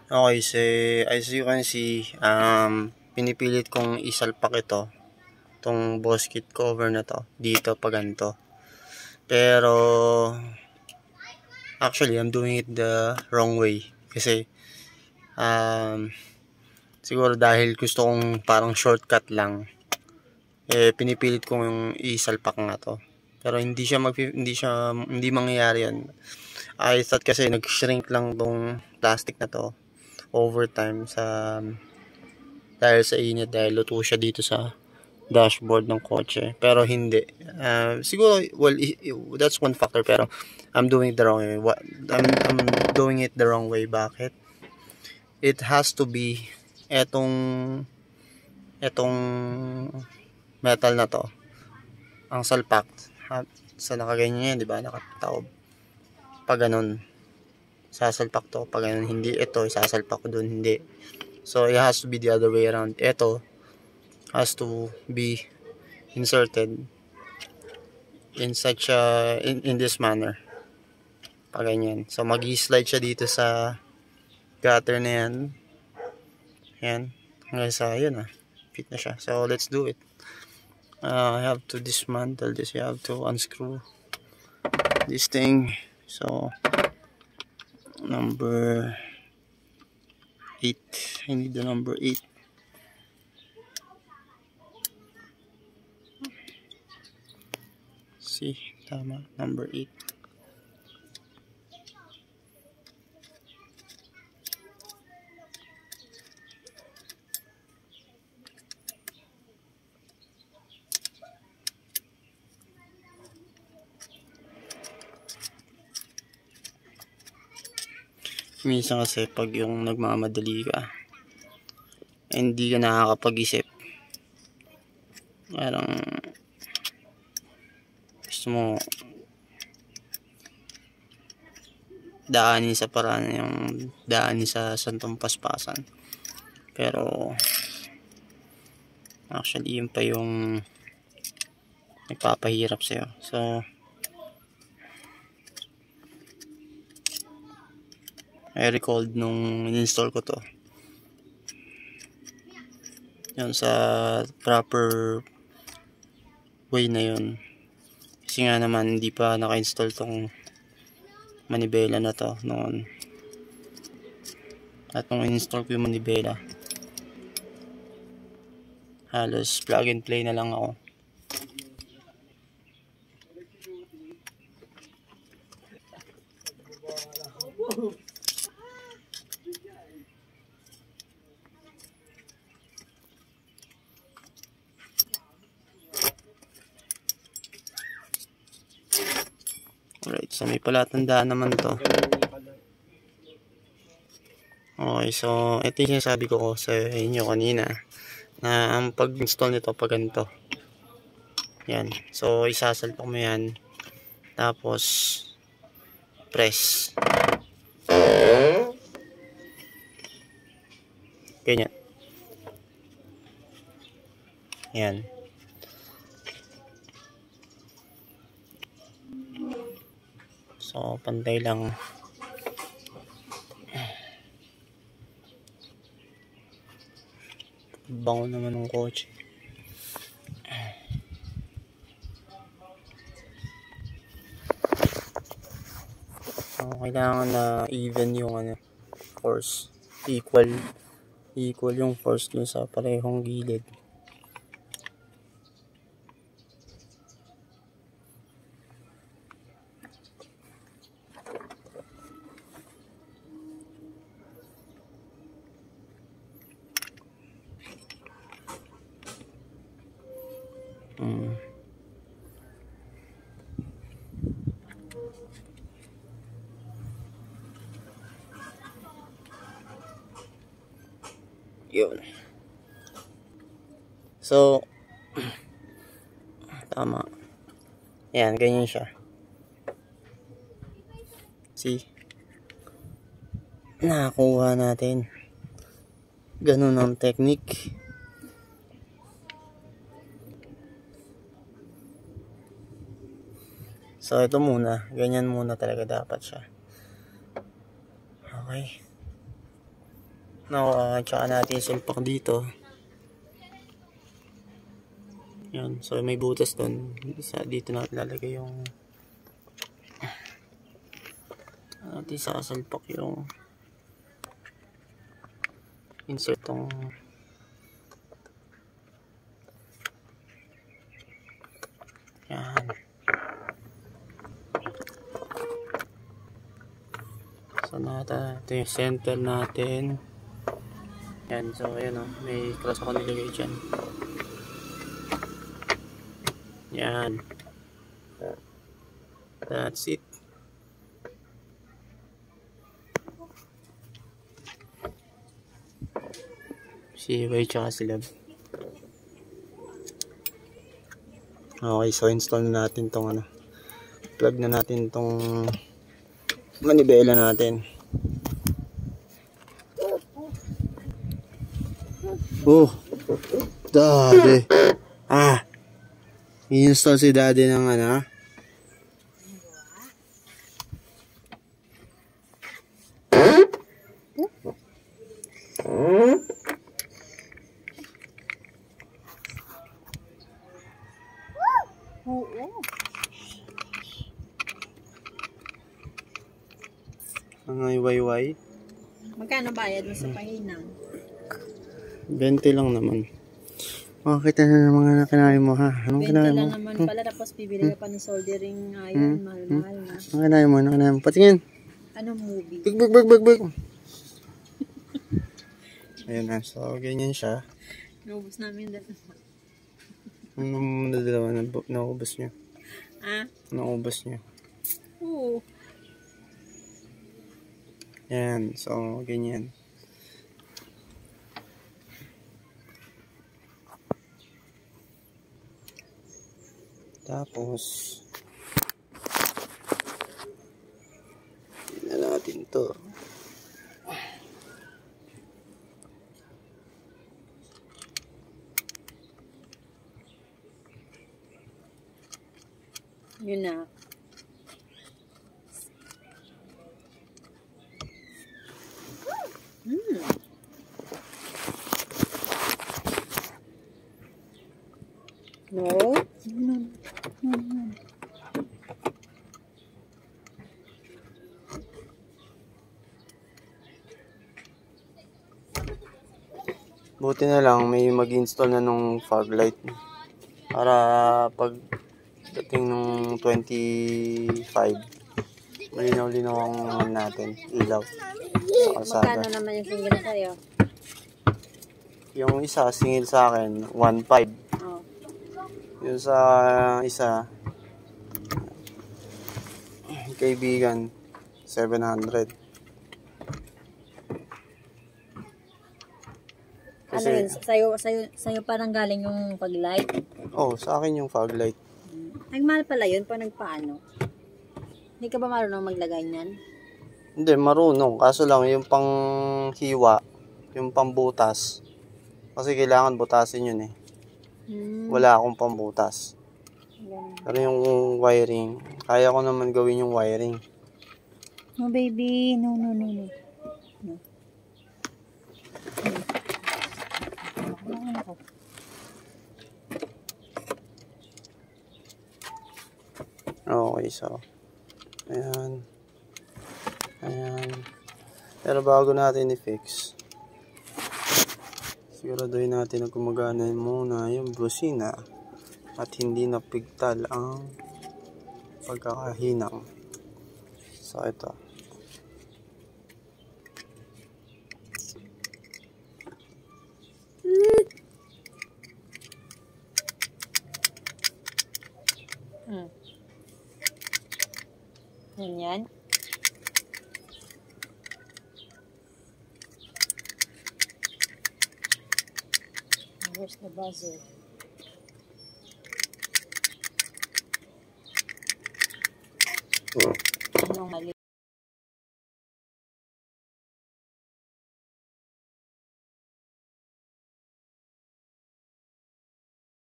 Okay, so as you can see, pinipilit kong isalpak itong boss kit cover na to, dito pa ganito. Pero, actually, I'm doing it the wrong way. Kasi, siguro dahil gusto kong parang shortcut lang, pinipilit kong isalpak nga to. Pero hindi mangyayari yun. I thought kasi nag-shrink lang tong plastic na to over time dahil sa init, dahil luto siya dito sa dashboard ng kotse, pero hindi. Siguro, well, that's one factor, pero I'm doing it the wrong way. I'm doing it the wrong way. Bakit? It has to be etong metal na to, ang salpak sa nakaganyan yan, di ba, nakataob pag ganun, sasalpak to pag ganun, hindi ito isasalpak ko dun, hindi. So it has to be the other way around. Ito has to be inserted in such in this manner, pag ganyan. So mag-slide siya dito sa gutter na yan, hanggang sa yun, fit na siya. So let's do it. I have to dismantle this. You have to unscrew this thing. So number 8, I need the number 8. See, tama, number 8. Minsan kasi pag yung nagmamadali ka, hindi ka nakakapag-isip, parang gusto mo daanin sa paraan yung daanin sa santong paspasan, pero actually yun pa yung nagpapahirap sa'yo. So I recalled nung in-install ko to, yun sa proper way na yun, kasi nga naman hindi pa naka-install tong manibela na to noon. At nung in-install ko yung manibela, halos plug and play na lang ako. Alright, so may palatandaan naman to. Okay, so ito yung sinasabi ko sa inyo kanina, na ang pag-install nito pag ganito. Yan, so isasalpak mo yan, tapos press. Ganyan. Yan. So pantay lang. Bango naman ng kotse. So kailangan na even yung force, equal yung force dun sa parehong gilid. Yun. So tama. Yan, ganyan siya. See? Nakakuha natin. Ganun ang technique. So ito muna, ganyan muna talaga dapat siya. Okay. Now, tsaka natin sulpak dito. Yan. So, may butas doon. Dito natin lalagay yung natin sasalpak yung insert tong yan. So, ito yung center natin. Yan. So, ayan o. May cross ako nilagay dyan. Yan. That's it. Si Way tsaka si Lab. Okay, so install na natin tong ano. Plug na natin tong manibela natin. Oh, daddy. I-install si daddy ng ano. Ang iwayway. Magkano bayad mo sa pahinang? 20 lang naman. Makakita na ng mga nakinain mo ha. Anong 20 kinain mo? lang naman pala, tapos bibili ka pa ng soldering iron, mahal-mahal na. Anong kinain mo? Anong kinain mo? Patingin. Anong movie? Big. Ayun na. So, ganyan siya. Naubos namin dito. Anong dalawa na naubos nyo? Naubos nyo. Oo. Yan. So, ganyan. Tapos, tingnan natin to. Yun na. No? Buti na lang may mag-install na nung fog light para pag dating nung 25 malinaw-linaw ang natin ilaw sa kalsada. Magkano naman yung single sa'yo? Yung isa singil sa akin 1.5. Oh. Yung sa isa kaibigan 700. Ano yun? Sa'yo parang galing yung pag-light? Oh, sa akin yung fog light. Nagmahal pala yun pa nagpaano? Hindi ka ba marunong maglagay niyan? Hindi, marunong. Kaso lang yung pang hiwa, yung pambutas. Kasi kailangan butasin yun eh. Wala akong pambutas. Pero yung wiring, kaya ko naman gawin yung wiring. No baby, no. Okay, so ayan. Pero bago natin i-fix, siguraduhin natin na gumagana muna yung busina at hindi napigtal ang pagkakahinang. So ito. Yan. Where's the buzzer?